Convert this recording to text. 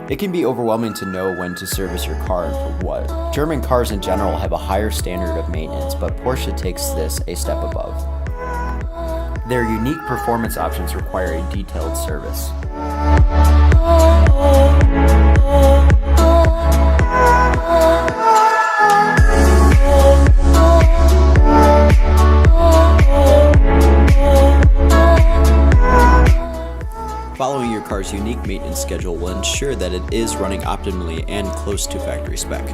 It can be overwhelming to know when to service your car and for what. German cars in general have a higher standard of maintenance, but Porsche takes this a step above. Their unique performance options require a detailed service. Following your car's unique maintenance schedule will ensure that it is running optimally and close to factory spec.